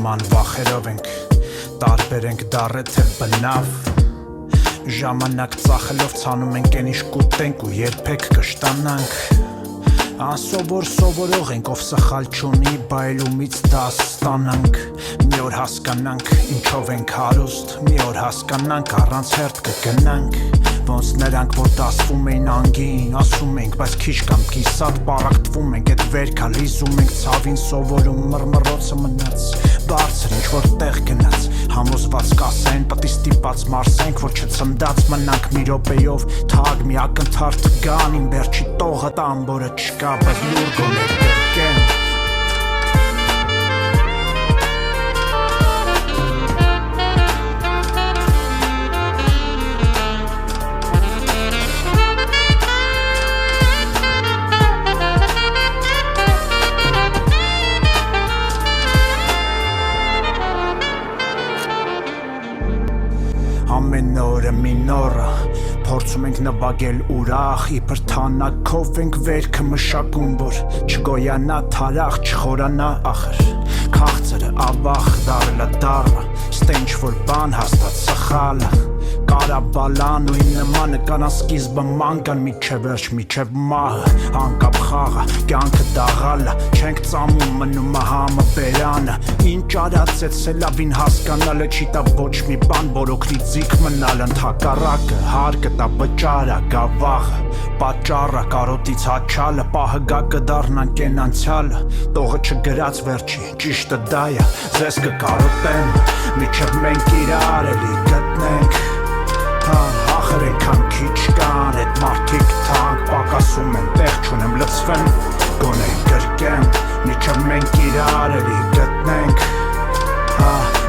նման վախերով ենք, տարբեր ենք դառը թե բնավ Ժամանակ ծախելով ցանում ենք են ինչ կուտենք ու երբեք կշտանանք Անսովոր սովորող ենք ով սխալ չունի բայլումից դաս ստանանք Մի օր հասկանանք ինչով ենք հարուստ Մի օր հասկանանք առանց հերթ կգնանք Ոնց նրանք որ դասվում էին անգին ասում ենք բայց քիչ կամ կիսատ պարակտվում ենք Էդ վերքա լիզում ենք ցավին սովորում մռմռոցը մնաց Բարձր ինչ որ տեղ գնաց Համոզված կասեն պտի ստիպած մարսենք որ չծնդած մնանք մի րոպեով Թագ մի ակնթարթ գան իմ վերջի տողը տամբորը չկա բայց լուր գոնե կրկեն Ամեն օրը մի նորը Փորձում ենք նվագել ուրախ Իբր թանակով ենք վերքը մշակում Որ չգոյանա թարախ, չխորանա ախր Քաղցրը ավախ, դարլը դարը Ստենչ որ բան հաստատ սխալը Կարաբալան ու իմ նմանը կանան սկիզբը մանկան Միջև վերջ, միջև մահը, անկապ խաղը Կյանքը դաղալը, չենք ծամում մնում համը բերանը Ինչ արածեց սելավին հասկանալը Չի տա ոչ մի բան, որ օգնի ձիք մնալ Ընդհակառակը, հարկը տա վճարա, գավաղը Պատճառը, կարոտից հաչալը Պահը գա կդառնանք են անցյալը Տողը չգրած վերջի, ճիշտը դա է Ձեզ կկարոտեմ, միջև մենք իրար էլի գտնենք Ախր ենքան քիչ կան, էդ մարդիկ թանք Պակասում են, տեղ չունեմ լծվեմ, գոնե կրկեմ Միջև մենք իրար էլի գտնենք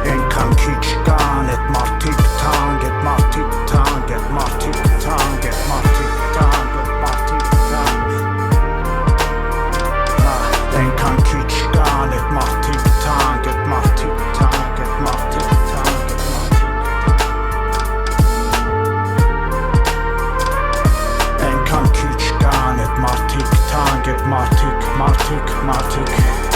Ենքան քիչ կան, էդ մարդիկ թանք Էդ մարդիկ թանք, էդ մարդիկ թանք Էդ մարդիկ թանք, էդ մարդիկ թանք Ենքան քիչ կան, էդ մարդիկ թանք Էդ մարդիկ թանք, էդ մարդիկ թանք Ենքան քիչ կան, էդ մարդիկ թանք Էդ մարդիկ, մարդիկ